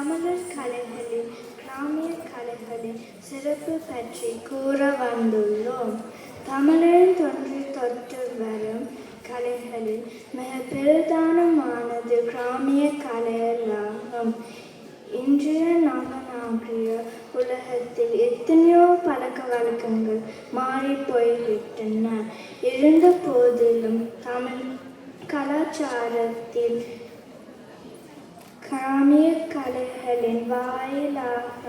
தமிழர் கலைகளில் கிராமிய கலைகளின் சிறப்பு பற்றி கூற வந்துள்ளோம். தமிழரின் தொன்று தொட்டு வரும் கலைகளில் மிக பிரதானமானது கிராமிய கலைகளாகும். இன்றைய நவநாகரிக உலகத்தில் எத்தனையோ பழக்க வழக்கங்கள் மாறி போய்விட்டன. இருந்த போதிலும் தமிழ் கலாச்சாரத்தில் கிராமிய கலைகளின் வாயிலாக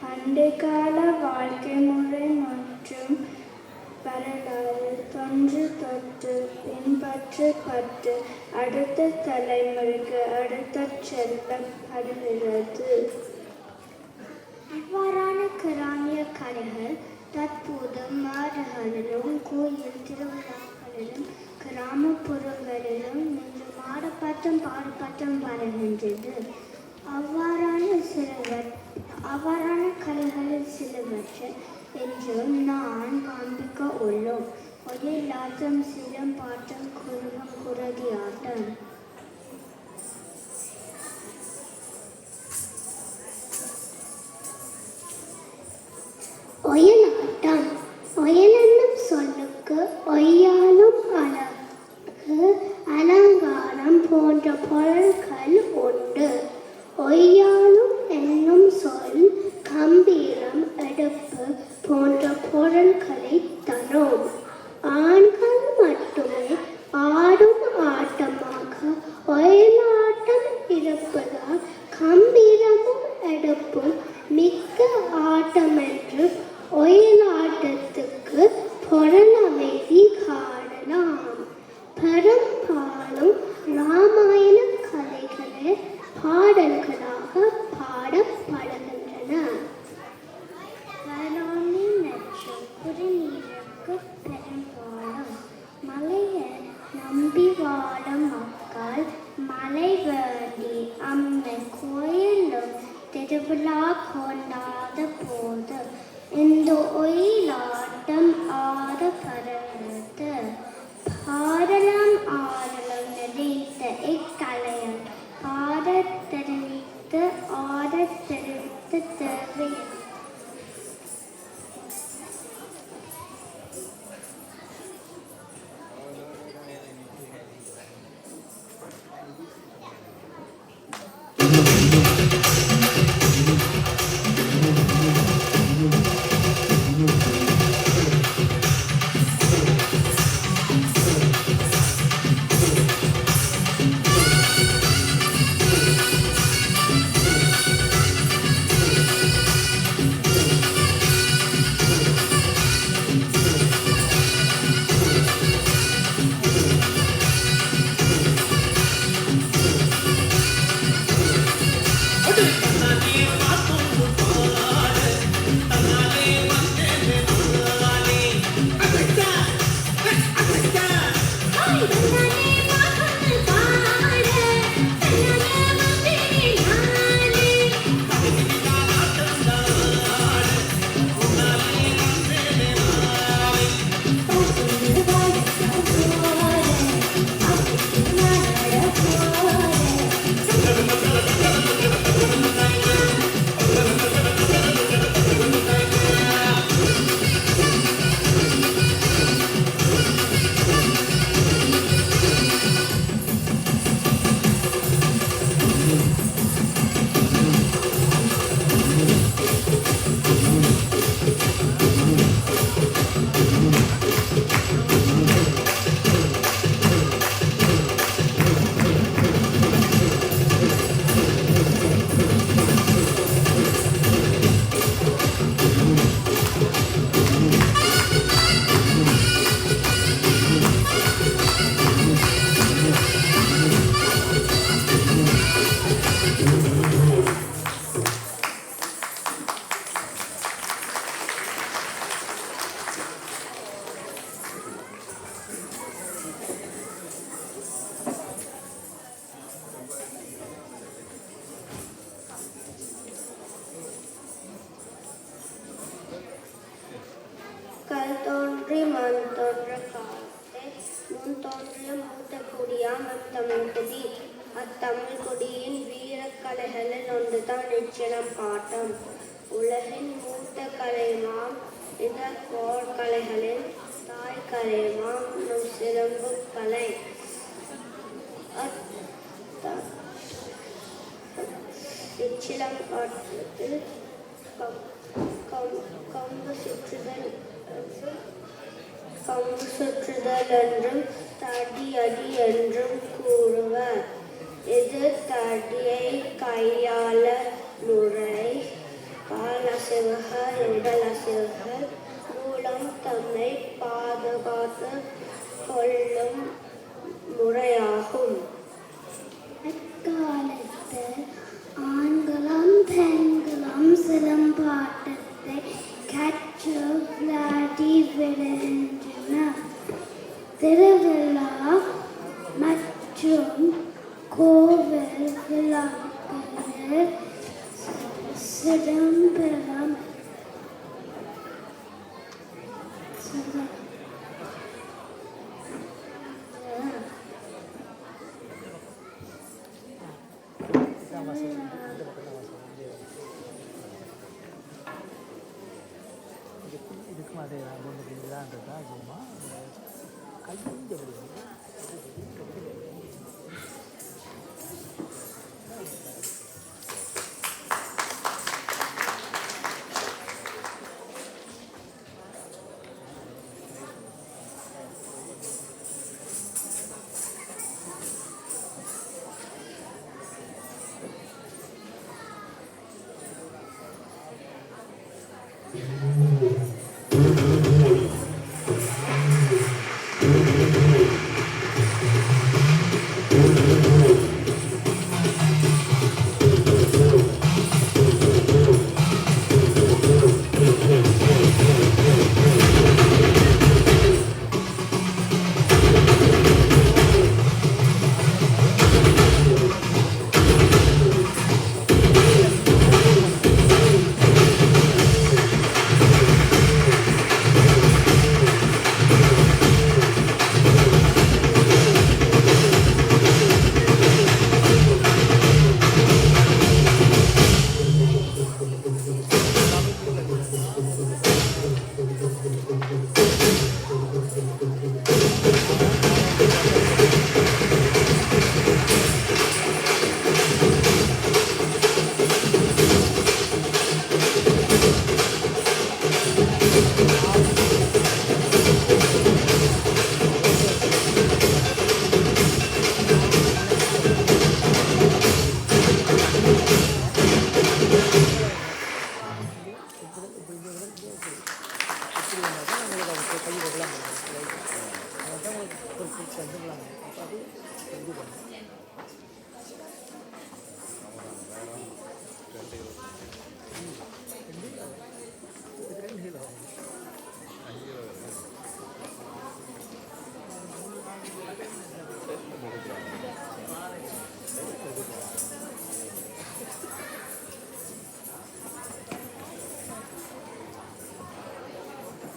பண்டைக்கால வாழ்க்கை முறை மற்றும் வரலாறு தொன்று தொட்டு பின்பற்றப்பட்டு அடுத்த தலைமுறைக்கு எடுத்துச் செல்லப்படுகிறது. அவ்வாறான கிராமிய கலைகள் தற்போது மாடுகளிலும் கோயில் திருவிழாக்களிலும் கிராமப்புறங்களிலும் இன்று மாடப்பட்டம் பாடப்பட்டம் வருகின்றது. அவ்வாறான கலைகளில் சிலவற்றை என்றும் நான் காண்பிக்க உள்ளோம். ஒயிலாட்டம், சிலம்பாட்டம், குருவம், குரதியாட்டம். ஒயிலாட்டம். ஒயில் என்னும் சொல்லுக்கு ஒய்யாலும் அழகு, அலங்காரம் போன்ற பொருட்கள் உண்டு. ஒய்யாலும் என்னும் சொல் கம்பீரம், எடுப்பு போன்ற பொருட்களை தரும். ஆண்கள் மட்டுமே ஆடும் ஆட்டமாக ஒயிலாட்டம் இருப்பதால் கம்பீரமும் எடுப்பும் மிக்க ஆட்டம் என்று ஒயிலாட்டத்துக்கு பொருளமைதி காணலாம். பெரும்பாலும் ராமாயண கதைகளே பாடல்களாக பாடப்படுகின்றன. வராணி மற்றும் குறுநீருக்கு பெரும்பாலும் மலையை நம்பி வாழும் மக்கள் மலை வேண்டி அம்மை கோயிலும் திருவிழா கொண்டாத போது இந்த ஒயிலாட்டம் ஆடப்படுகிறது. பாடலாம் ஆடலும் நினைத்த இக்கலையில் பாடத் தெரிவித்து ஆடத் தெரிவித்து தேவை. கல் தோன்றி மண் தோன்ற காலத்தை முன் தோன்றிய மூத்த குடியா தமிழ்கதி அத்தமிழ் கொடியின் வீரக்கலைகளில் ஒன்றுதான் இச்சிலம்பாட்டம். உலகின் மூத்த கலைமாம் இந்த போர்க்கலைகளின் தாய் கலைமாம் நம் சிலம்பு கலை. இச்சிலம்பாட்டத்தில் கம்பு சுற்றுதல் என்றும் தடி அடி என்றும் கூறுவர். இது தடியை கையாள முறை. கால் அசைவுகள் உடல் அசைவுகள் மூலம் தம்மை பாதுகாத்து கொள்ளும் முறையாகும். அக்காலத்து ஆண்களும் பெண்களும் சிலம்பாட்டத்தை கற்று விளையாடி வருகின்றனர். திருவிழா மற்றும் கோவில் விழாக்களில் சிதம்பரம் இதுக்கும் அதே தான் ஒன்று இதுதான்றதா சும்மா கைஞ்ச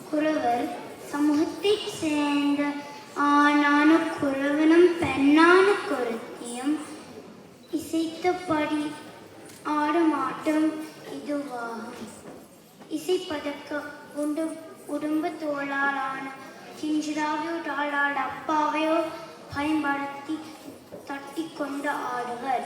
குறவர் சமூகத்தைச் சேர்ந்த ஆணான குறவனும் பெண்ணான குறத்தியும் இசைத்தபடி ஆடும் ஆட்டம் இதுவாகும். இசைப்பதற்க உடம்பு தோளாலான சிஞ்சிராவையோ டாலாட அப்பாவையோ பயன்படுத்தி தட்டி கொண்டு ஆடுவர்.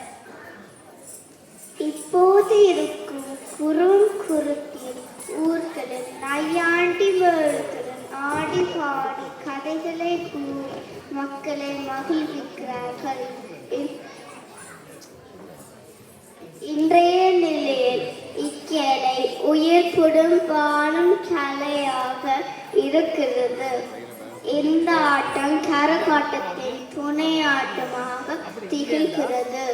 இப்போது இருக்கும் குறுங்குருத்தின் ஊர்களில் நையாண்டி வேறுகளுடன் ஆடி பாடி கதைகளை கூறி மக்களை மகிழ்விக்கிறார்கள். இன்றைய நிலையில் இக்கலை உயிர்ப்புடன் வாழும் கலையாக இருக்கிறது. இந்த ஆட்டம் கரகாட்டத்தின் துணை ஆட்டமாக திகழ்கிறது.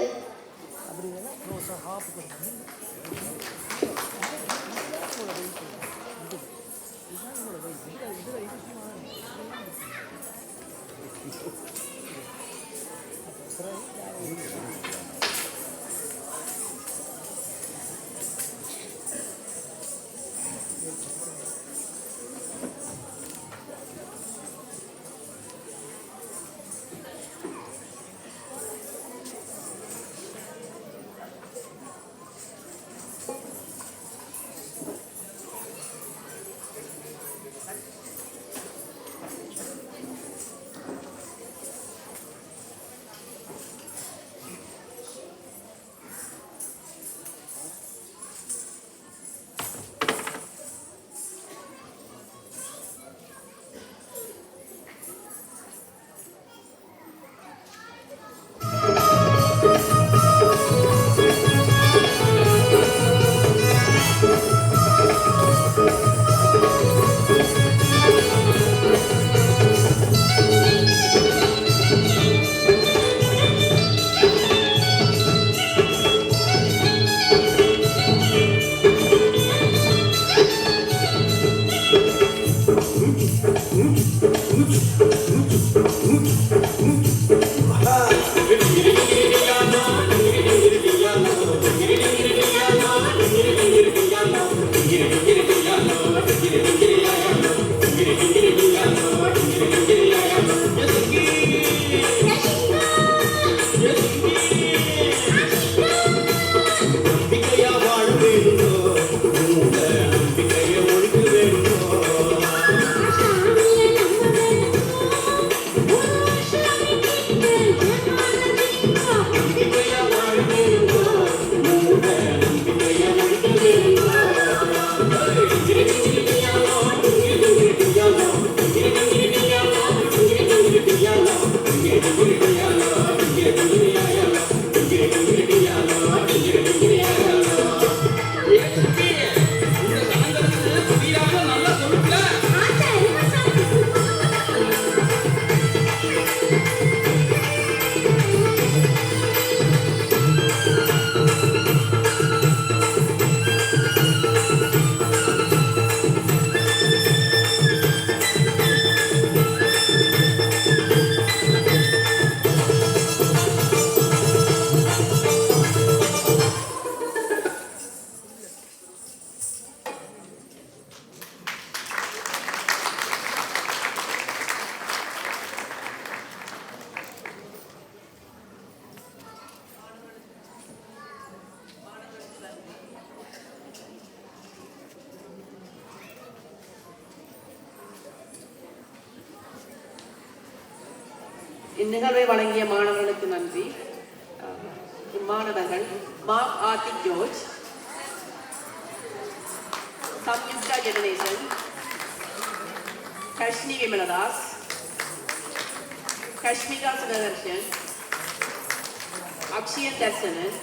இந்நிகழ்வை வழங்கிய மாணவர்களுக்கு நன்றி. இம்மாணவர்கள் மார்க் ஆர்த்திக் ஜோர்ஜ், சம்யுக்தா ஜெகதேசன், கஷ்மி விமலதாஸ், கஷ்மிகா சுதர்ஷன், அக்ஷயன் தர்சனன்,